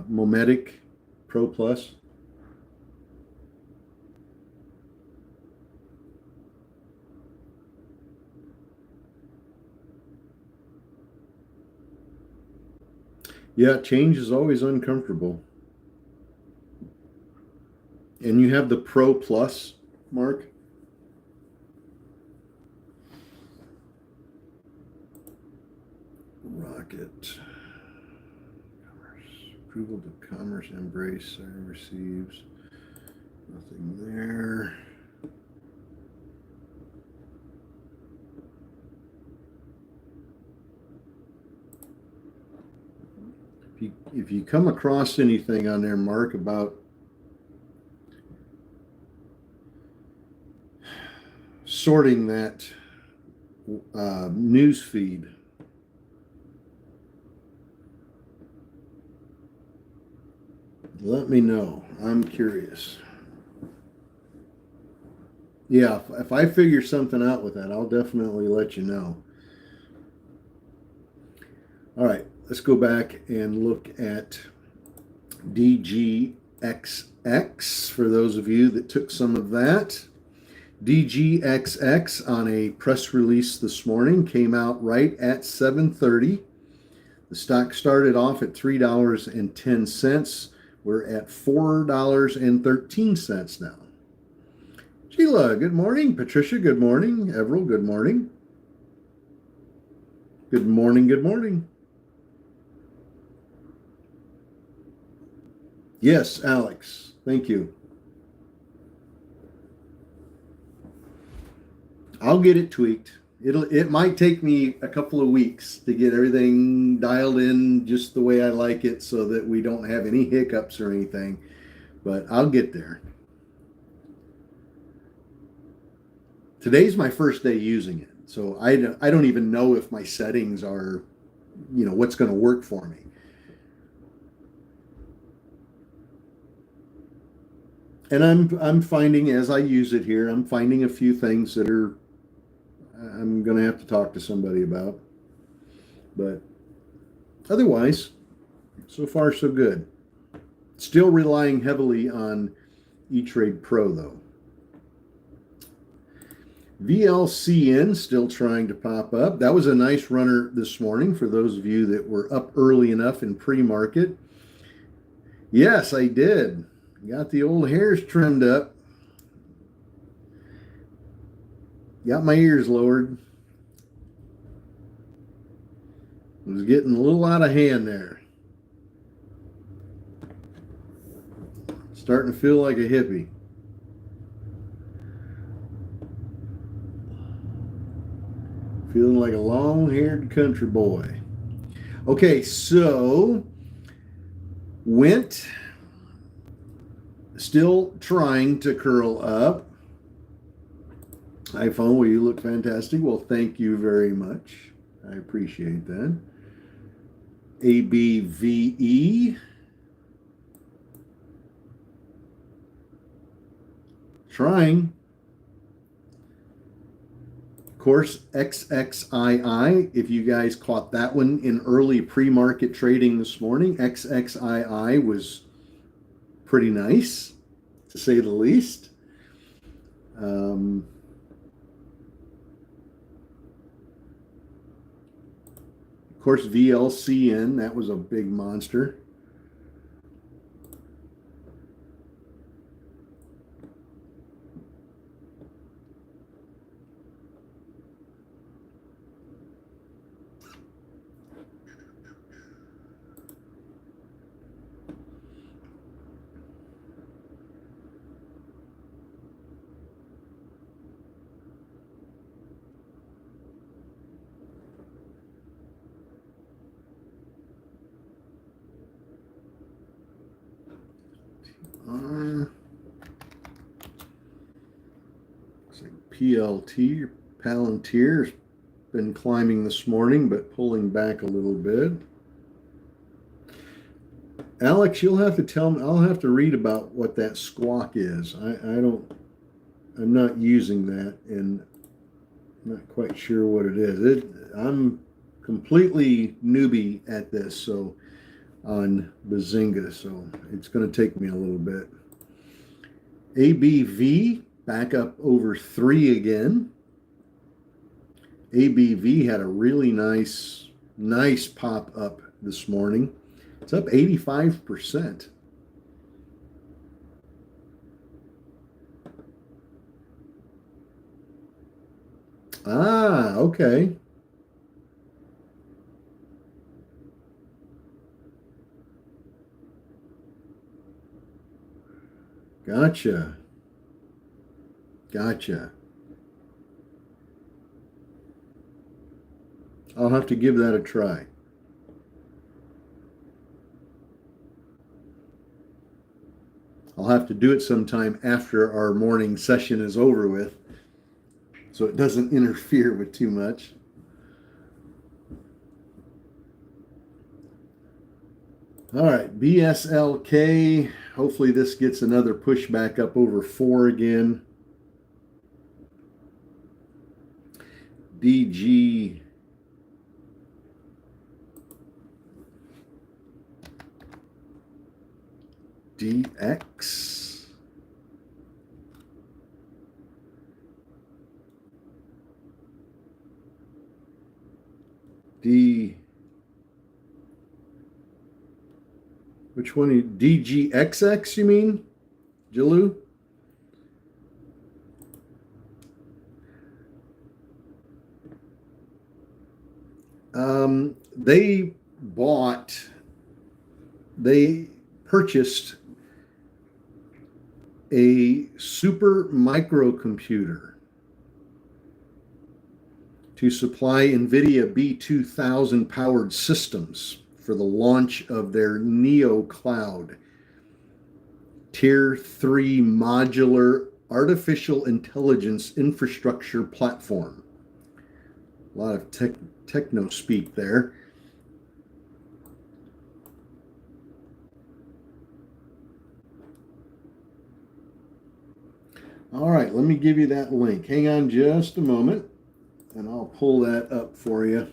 Mometic Pro Plus. Yeah, change is always uncomfortable. And you have the Pro Plus, Mark? Rocket. Approval to Commerce Embrace receives. Nothing there. If you come across anything on there, Mark, about sorting that news feed, let me know. I'm curious. Yeah, if I figure something out with that, I'll definitely let you know. All right, let's go back and look at DGXX for those of you that took some of that. DGXX on a press release this morning came out right at 7:30. The stock started off at $3.10. We're at $4.13 now. Sheila, good morning. Patricia, good morning. Everell, good morning. Good morning, good morning. Yes, Alex, thank you. I'll get it tweaked. It might take me a couple of weeks to get everything dialed in just the way I like it so that we don't have any hiccups or anything, but I'll get there. Today's my first day using it, so I don't even know if my settings are, what's going to work for me. And I'm finding as I use it here, I'm finding a few things that I'm going to have to talk to somebody about. But otherwise, so far so good. Still relying heavily on E-Trade Pro though. VLCN still trying to pop up. That was a nice runner this morning for those of you that were up early enough in pre-market. Yes, I did. Got the old hairs trimmed up. Got my ears lowered. Was getting a little out of hand there. Starting to feel like a hippie. Feeling like a long-haired country boy. Okay, so Went still trying to curl up. iPhone, well, you look fantastic. Well, thank you very much. I appreciate that. ABVE. Trying. Of course, XXII, if you guys caught that one in early pre-market trading this morning, XXII was pretty nice, to say the least. Of course, VLCN, that was a big monster. Looks like PLT, Palantir's been climbing this morning, but pulling back a little bit. Alex, you'll have to tell me. I'll have to read about what that squawk is. I'm not using that, and I'm not quite sure what it is. I'm completely newbie at this, so on Bazinga, so it's going to take me a little bit. ABV back up over 3 again. ABV had a really nice pop up this morning. It's up 85%. Ah, okay. Gotcha. Gotcha. I'll have to give that a try. I'll have to do it sometime after our morning session is over with so it doesn't interfere with too much. All right, BSLK. Hopefully this gets another push back up over 4 again. DG. DX. Which one? DGXX, you mean? Jalu? They purchased a super microcomputer to supply NVIDIA B2000 powered systems for the launch of their Neo Cloud Tier 3 modular artificial intelligence infrastructure platform. A lot of techno speak there. All right, let me give you that link. Hang on just a moment, and I'll pull that up for you.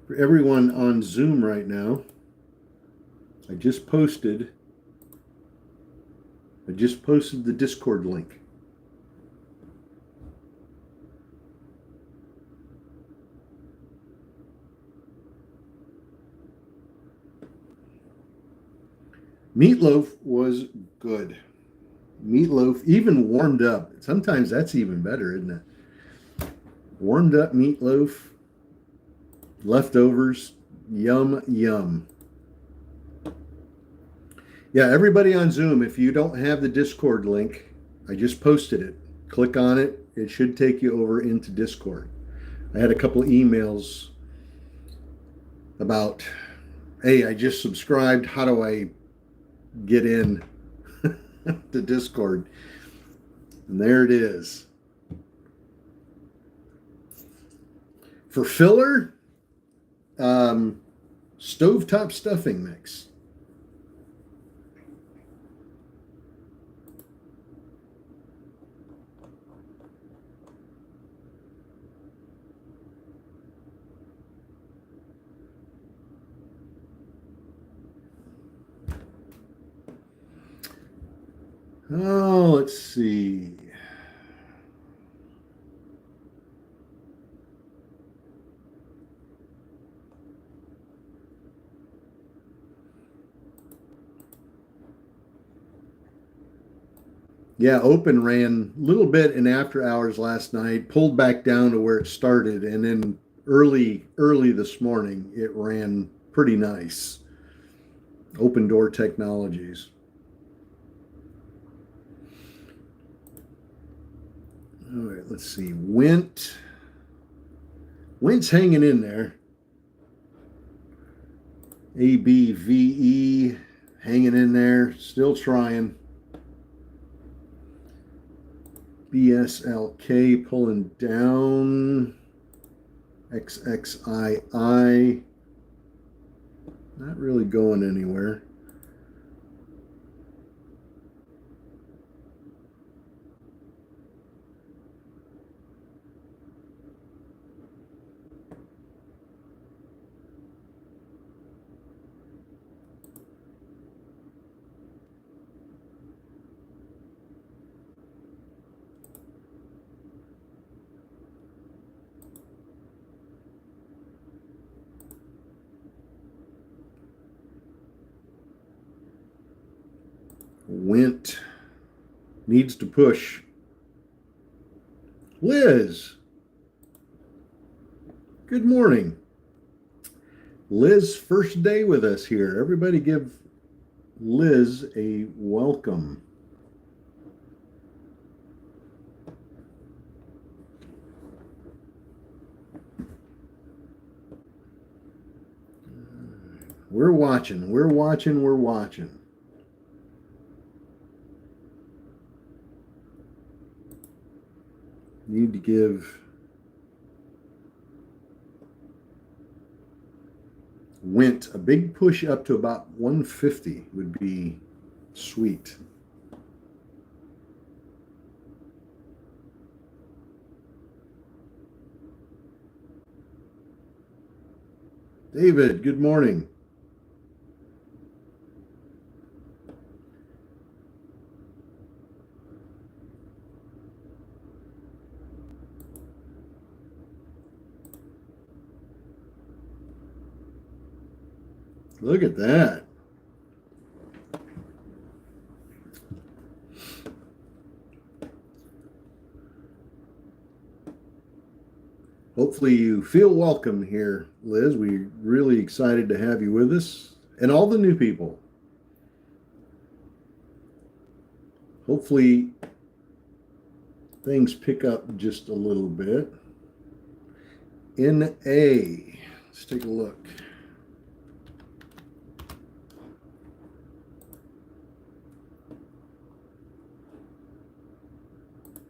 For everyone on Zoom right now, I just posted the Discord link. Meatloaf was good. Meatloaf, even warmed up. Sometimes that's even better, isn't it? Warmed up meatloaf, leftovers, yum, yum. Yeah, everybody on Zoom, if you don't have the Discord link, I just posted it. Click on it. It should take you over into Discord. I had a couple of emails about, hey, I just subscribed. How do I get in to Discord? And there it is. For filler, stovetop stuffing mix. Oh, let's see. Yeah, open ran a little bit in after hours last night, pulled back down to where it started, and then early this morning it ran pretty nice. Open Door Technologies. All right, let's see. Went's hanging in there. ABVE hanging in there, still trying. BSLK pulling down. XXII not really going anywhere. Went needs to push. Liz, good morning. Liz, first day with us here. Everybody give Liz a welcome. We're watching. Need to give Went a big push up to about 150 would be sweet. David, good morning. Look at that. Hopefully you feel welcome here, Liz. We're really excited to have you with us and all the new people. Hopefully things pick up just a little bit. NA, let's take a look.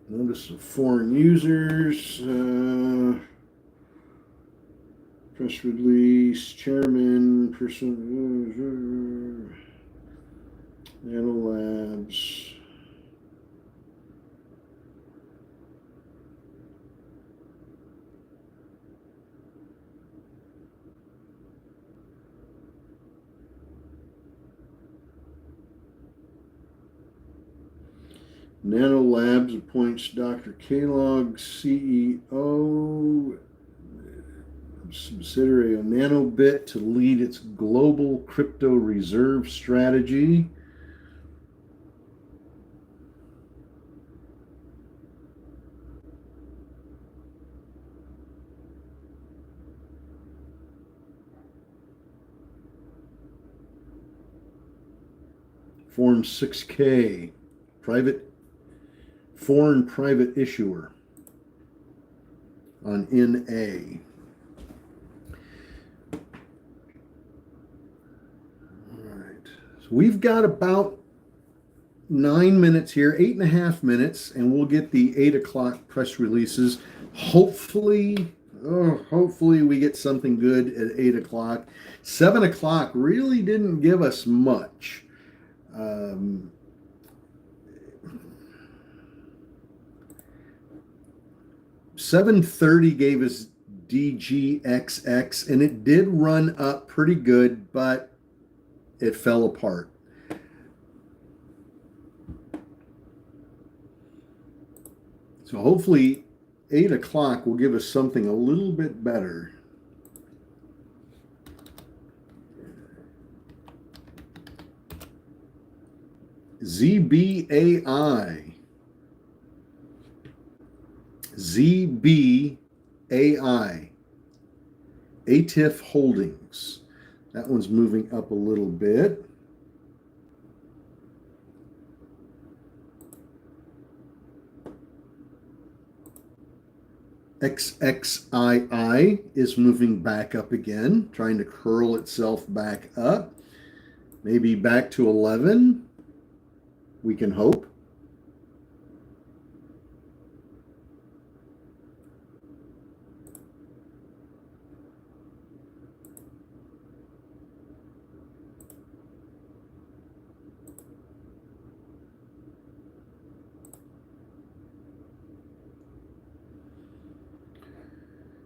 Notice of foreign users, press release, chairman, person, Nanolabs. Nanolabs appoints Dr. Kellogg CEO, subsidiary of Nanobit, to lead its global crypto reserve strategy. Form 6K, foreign private issuer on NA. All right, so we've got about 9 minutes here, 8.5 minutes, and we'll get the 8 o'clock press releases. Hopefully we get something good at 8 o'clock. 7 o'clock really didn't give us much. 7:30 gave us DGXX, and it did run up pretty good, but it fell apart. So hopefully 8 o'clock will give us something a little bit better. ZBAI. ATIF Holdings. That one's moving up a little bit. XXII is moving back up again, trying to curl itself back up. Maybe back to 11. We can hope.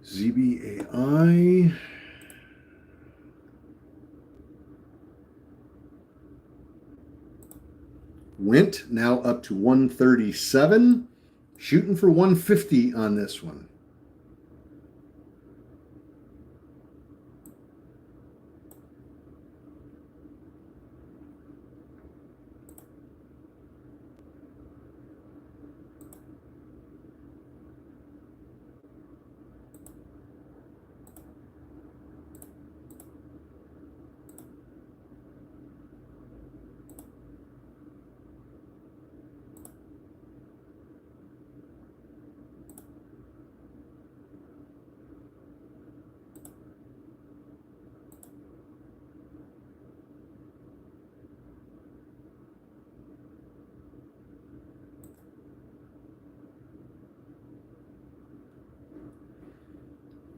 ZBAI. Went now up to 137. Shooting for 150 on this one.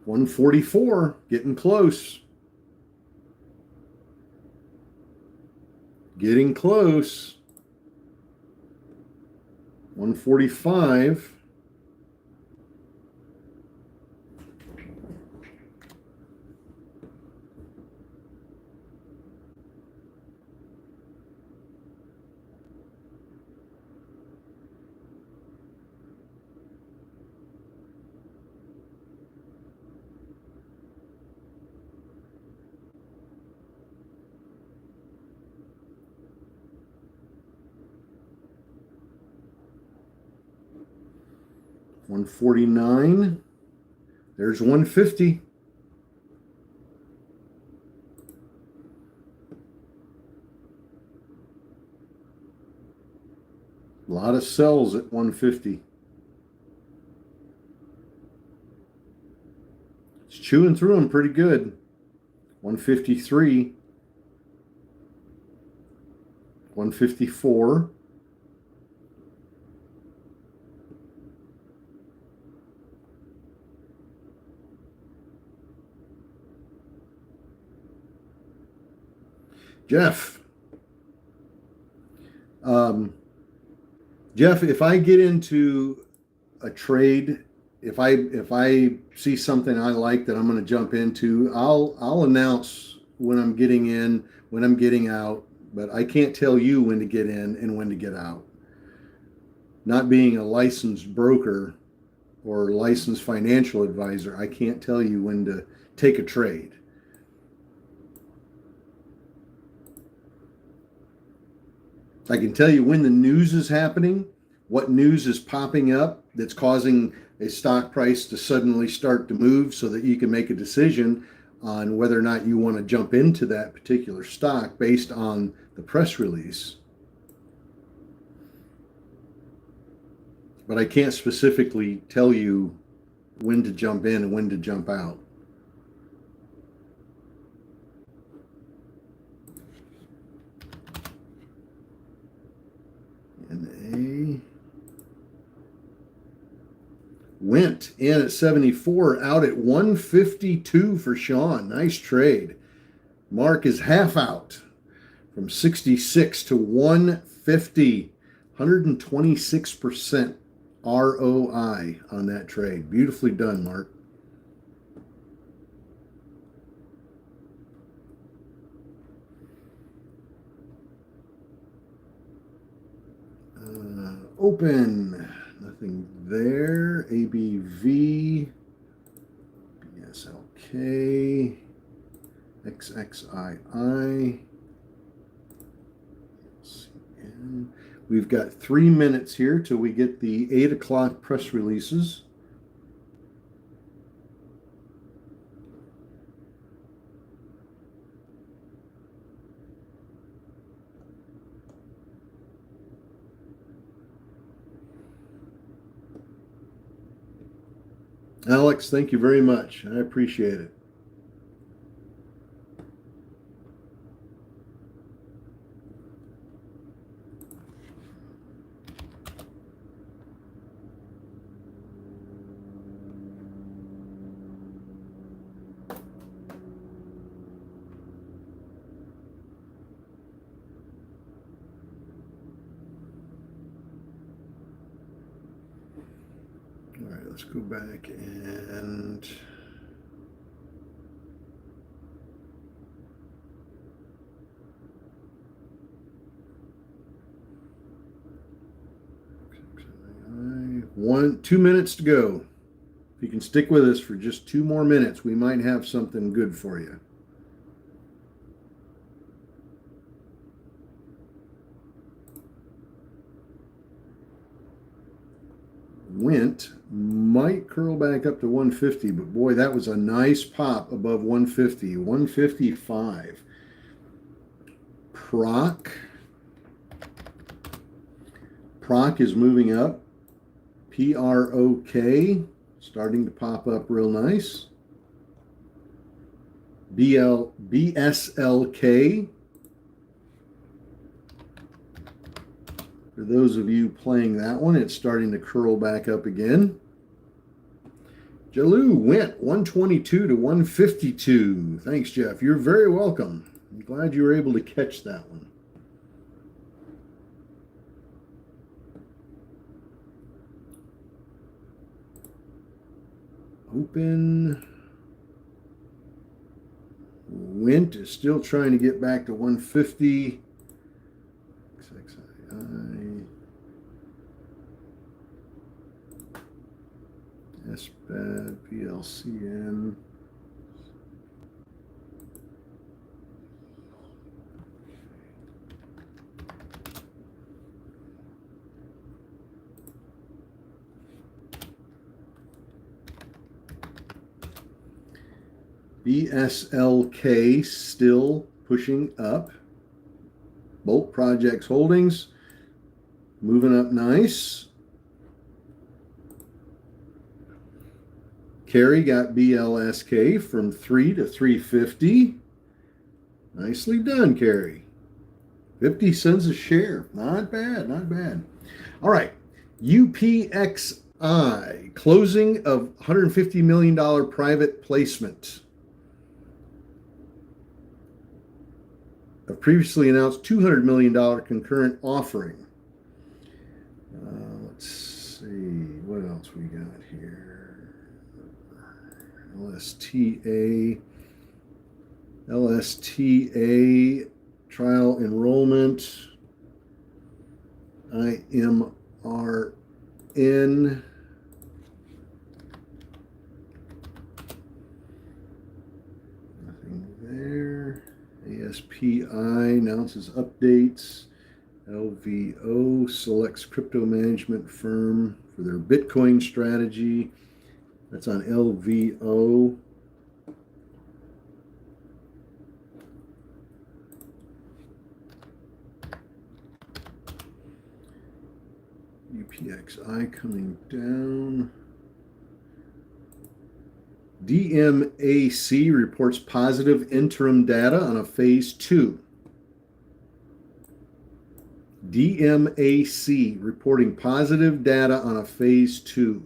$144, getting close. Getting close. 145. $149. There's 150. A lot of sells at 150. It's chewing through them pretty good. 153. 154. Jeff. Jeff, if I get into a trade, if I see something I like that I'm going to jump into, I'll announce when I'm getting in, when I'm getting out, but I can't tell you when to get in and when to get out. Not being a licensed broker or licensed financial advisor, I can't tell you when to take a trade. I can tell you when the news is happening, what news is popping up that's causing a stock price to suddenly start to move so that you can make a decision on whether or not you want to jump into that particular stock based on the press release. But I can't specifically tell you when to jump in and when to jump out. And went in at 74, out at 152 for Sean. Nice trade. Mark is half out from 66 to 150. 126% ROI on that trade. Beautifully done, Mark. Open. Nothing there. ABV. BSLK. XXII. CN. We've got 3 minutes here till we get the 8 o'clock press releases. Alex, thank you very much. I appreciate it. All right, let's go back and 2 minutes to go. If you can stick with us for just 2 more minutes, we might have something good for you. Went might curl back up to 150, but boy, that was a nice pop above 150, 155. Proc is moving up. PROK starting to pop up real nice. BSLK. For those of you playing that one, it's starting to curl back up again. Jaloo went 122 to 152. Thanks, Jeff. You're very welcome. I'm glad you were able to catch that one. Open. Went is still trying to get back to 150. XXII. SBAD, PLCN. BSLK still pushing up. Bolt Projects Holdings moving up nice. Carey got BLSK from 3 to 350. Nicely done, Carey. 50 cents a share. Not bad, not bad. All right. UPXI, closing of $150 million private placement. A previously announced $200 million concurrent offering. Let's see, what else we got here? LSTA trial enrollment, IMRN. Nothing there. ASPI announces updates. LVO selects crypto management firm for their Bitcoin strategy. That's on LVO. UPXI coming down. DMAC reports positive interim data on a phase 2. DMAC reporting positive data on a phase 2.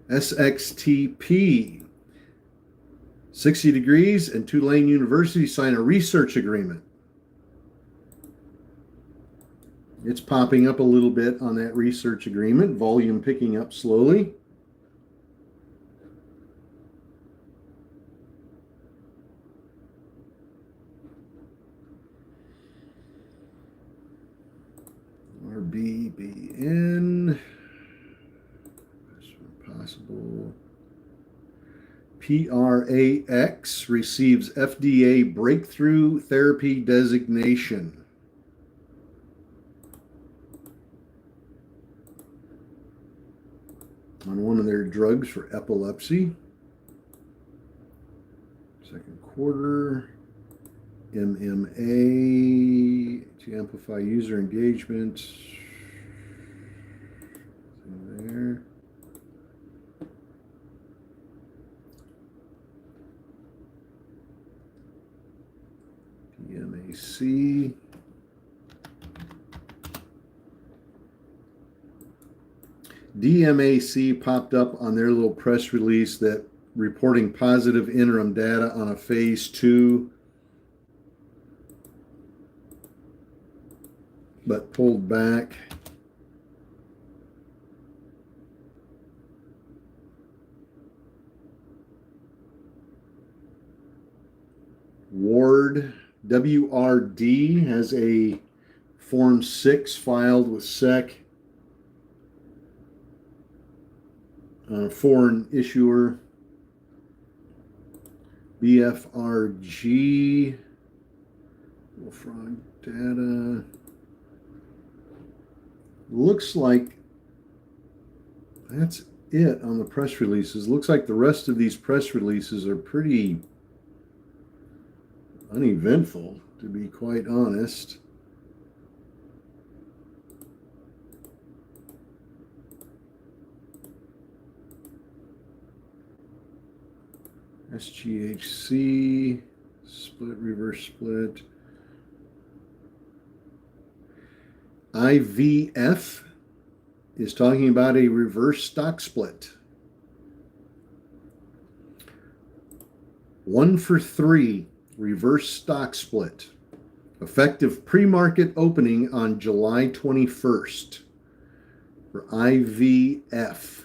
SXTP, 60 Degrees and Tulane University sign a research agreement. It's popping up a little bit on that research agreement, volume picking up slowly. RBBN, possible. PRAX receives FDA breakthrough therapy designation. On one of their drugs for epilepsy. Second quarter. MMA to amplify user engagement. There. PMAC. DMAC popped up on their little press release that reporting positive interim data on a phase 2, but pulled back. Ward WRD has a Form 6 filed with SEC, foreign issuer. BFRG, fraud data. Looks like that's it on the press releases. Looks like the rest of these press releases are pretty uneventful, to be quite honest. SGHC, split, reverse split. IVF is talking about a reverse stock split. 1 for 3 reverse stock split. Effective pre-market opening on July 21st for IVF.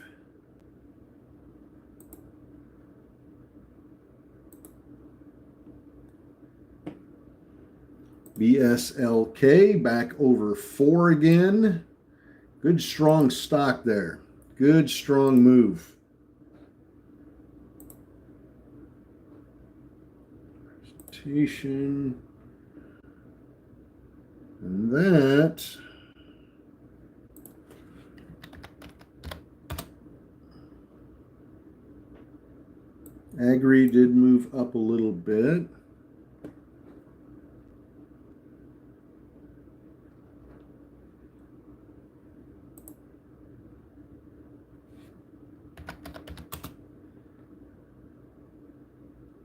BSLK back over 4 again. Good strong stock there. Good strong move. Presentation. And that Agri did move up a little bit.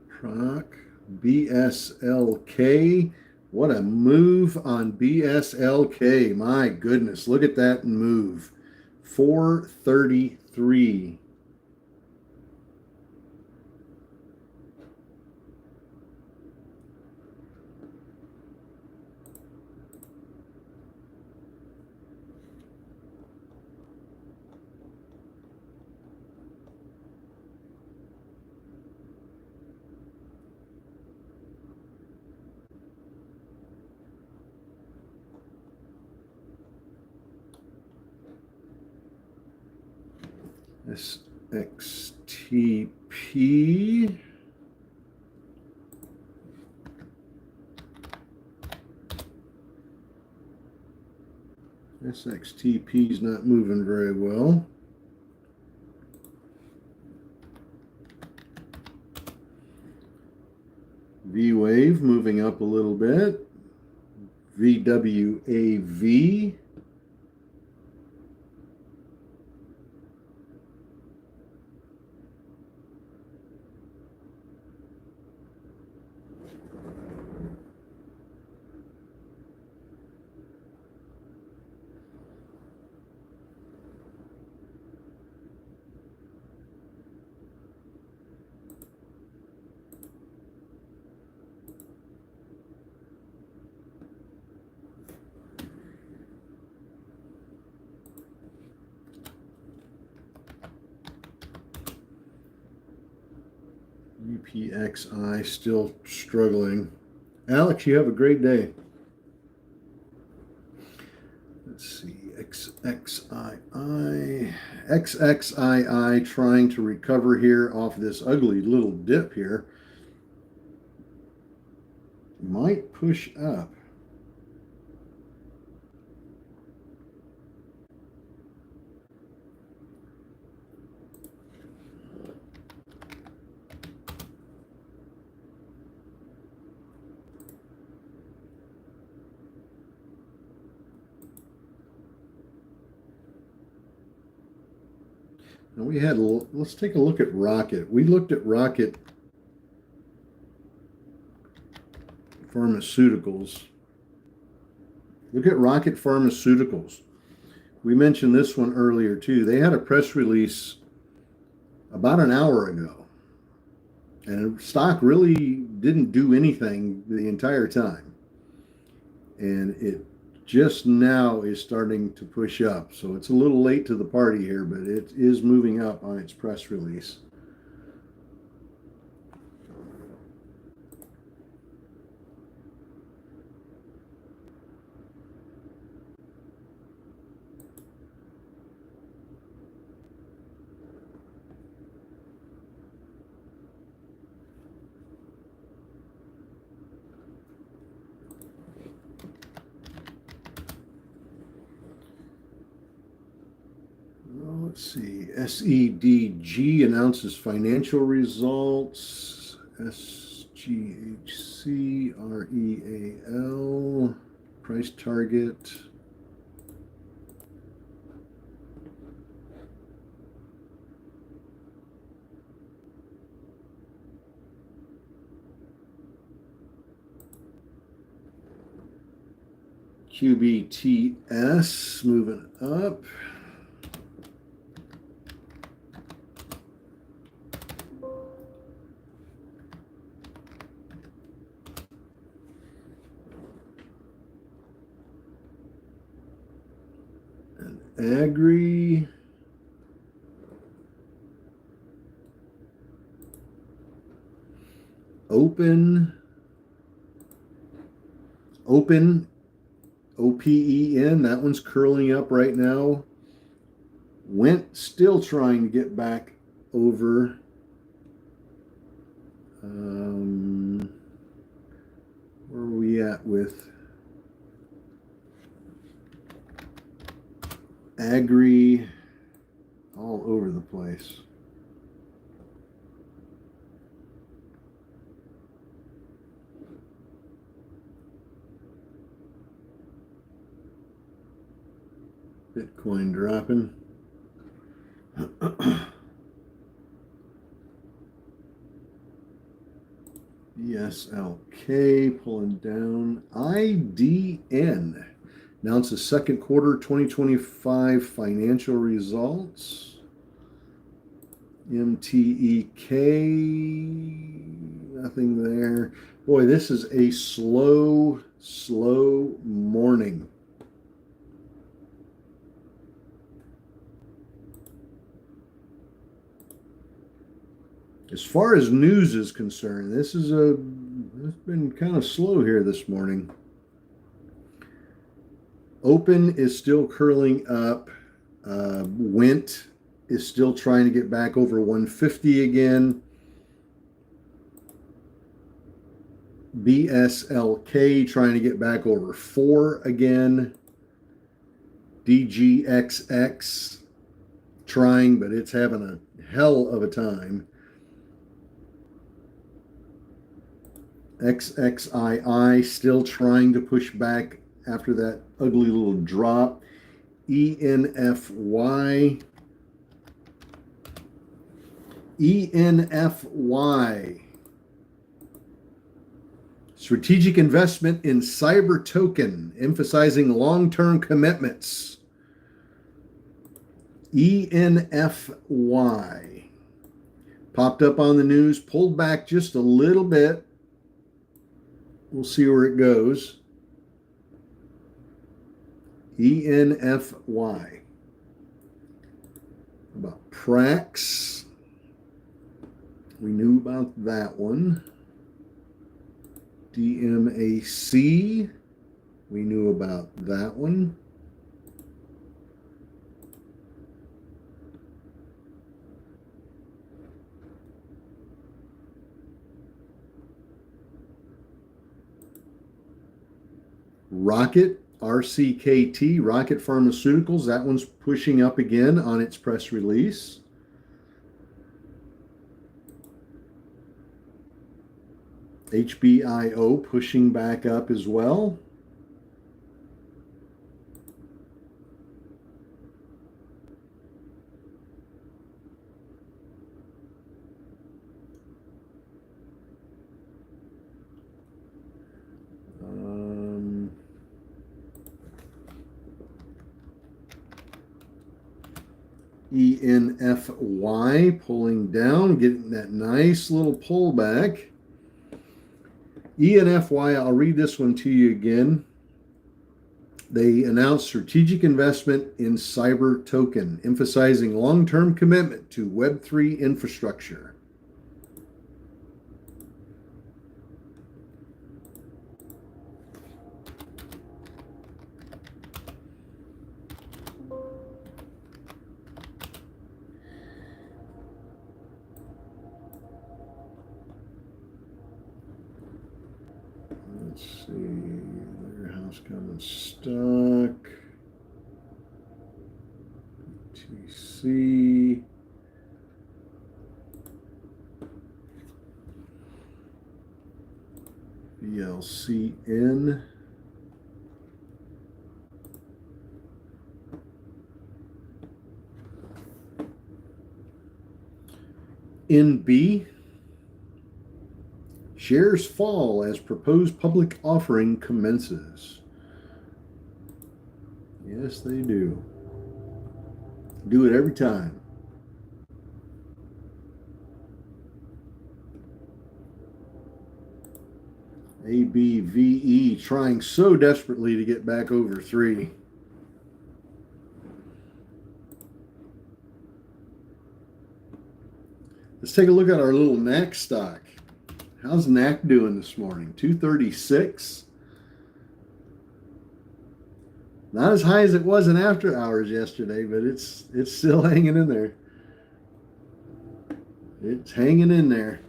Proc, BSLK. What a move on BSLK. My goodness, look at that move. 433. SXTP. SXTP is not moving very well. V-Wave moving up a little bit. VWAV. UPXI still struggling. Alex, you have a great day. Let's see. XXII trying to recover here off this ugly little dip here. Might push up. Now let's take a look at Rocket. We looked at Rocket Pharmaceuticals. Look at Rocket Pharmaceuticals. We mentioned this one earlier too. They had a press release about an hour ago, and stock really didn't do anything the entire time. And it just now is starting to push up. So it's a little late to the party here, but it is moving up on its press release. see. SEDG announces financial results. SGHCREAL price target. QBTS moving up. Agri. Open. OPEN. That one's curling up right now. Went still trying to get back over. Where are we at with Agri? All over the place. Bitcoin dropping. ESLK pulling down. IDN announces second quarter 2025 financial results. MTEK, nothing there. Boy, this is a slow morning. As far as news is concerned, it's been kind of slow here this morning. Open is still curling up. Went is still trying to get back over 150 again. BSLK trying to get back over 4 again. DGXX trying, but it's having a hell of a time. XXII still trying to push back after that ugly little drop. ENFY. Strategic investment in Cyber Token, emphasizing long-term commitments. ENFY. Popped up on the news, pulled back just a little bit. We'll see where it goes. ENFY. About Prax. We knew about that one. DMAC. We knew about that one. Rocket, RCKT, Rocket Pharmaceuticals, that one's pushing up again on its press release. HBIO pushing back up as well. ENFY pulling down, getting that nice little pullback. ENFY, I'll read this one to you again. They announced strategic investment in Cyber Token, emphasizing long-term commitment to Web3 infrastructure. Let's see, Warehouse Common Stock. BTC. VLCN. NB. Shares fall as proposed public offering commences. Yes, they do. Do it every time. ABVE trying so desperately to get back over 3. Let's take a look at our little NAC stock. How's NAC doing this morning? 236. Not as high as it was in after hours yesterday, but it's still hanging in there. It's hanging in there.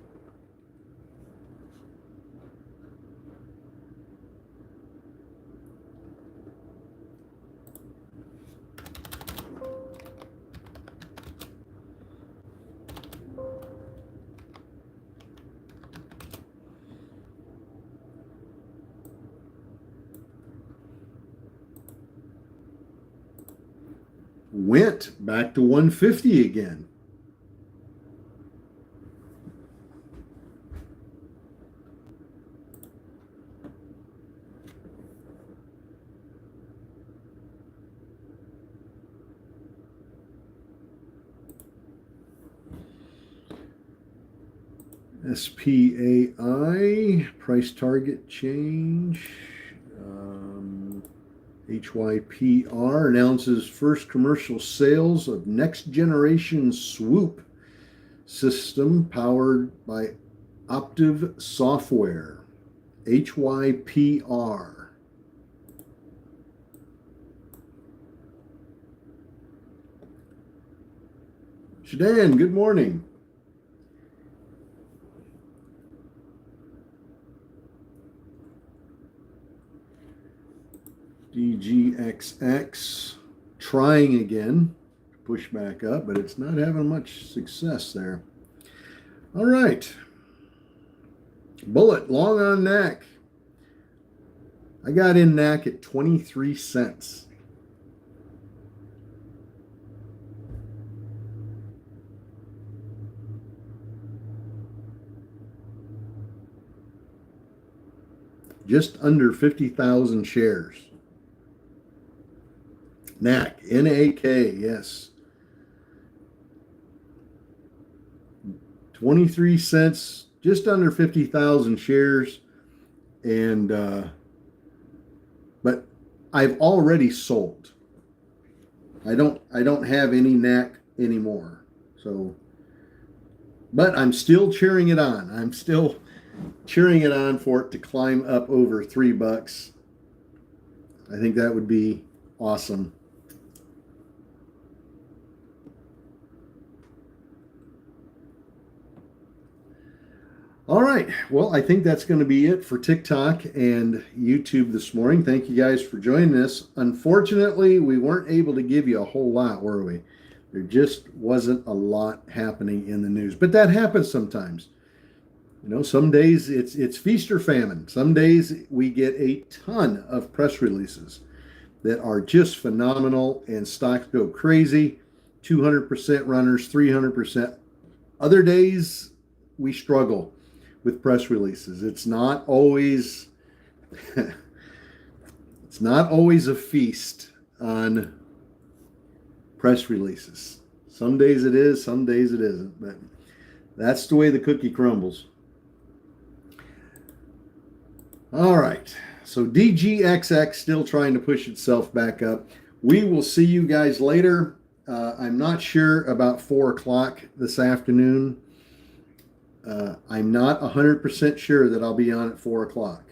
Went back to 150 again. SPAI, price target change. HYPR announces first commercial sales of next generation swoop system powered by Optiv software. HYPR. Shadan, good morning. DGXX trying again to push back up, but it's not having much success there. All right. Bullet, long on NAC. I got in NAC at 23 cents. Just under 50,000 shares. NAC, N-A-K, yes. 23 cents, just under 50,000 shares. And, but I've already sold. I don't have any NAC anymore. So, but I'm still cheering it on. I'm still cheering it on for it to climb up over $3. I think that would be awesome. All right. Well, I think that's going to be it for TikTok and YouTube this morning. Thank you guys for joining us. Unfortunately, we weren't able to give you a whole lot, were we? There just wasn't a lot happening in the news. But that happens sometimes. You know, some days it's feast or famine. Some days we get a ton of press releases that are just phenomenal and stocks go crazy. 200% runners, 300%. Other days we struggle with press releases. It's not always it's not always a feast on press releases. Some days it is, some days it isn't, but that's the way the cookie crumbles. All right. So DGXX still trying to push itself back up. We will see you guys later. I'm not sure about 4 o'clock this afternoon. I'm not 100% sure that I'll be on at 4 o'clock.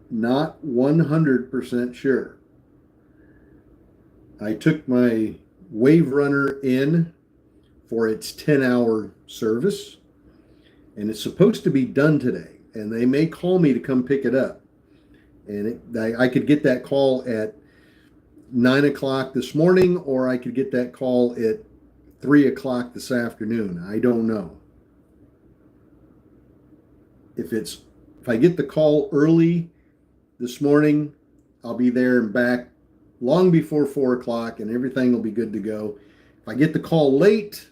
Not 100% sure. I took my Wave Runner in for its 10-hour service, and it's supposed to be done today, and they may call me to come pick it up. And I could get that call at 9 o'clock this morning, or I could get that call at 3 o'clock this afternoon. I don't know. If I get the call early this morning, I'll be there and back long before 4 o'clock, and everything will be good to go. If I get the call late,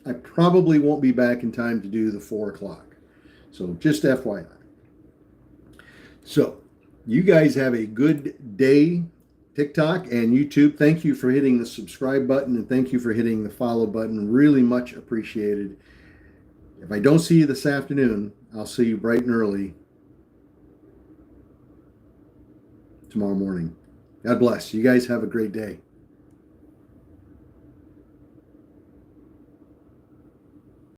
I probably won't be back in time to do the 4 o'clock. So just FYI. So you guys have a good day, TikTok and YouTube. Thank you for hitting the subscribe button, and thank you for hitting the follow button. Really much appreciated. If I don't see you this afternoon, I'll see you bright and early tomorrow morning. God bless. You guys have a great day.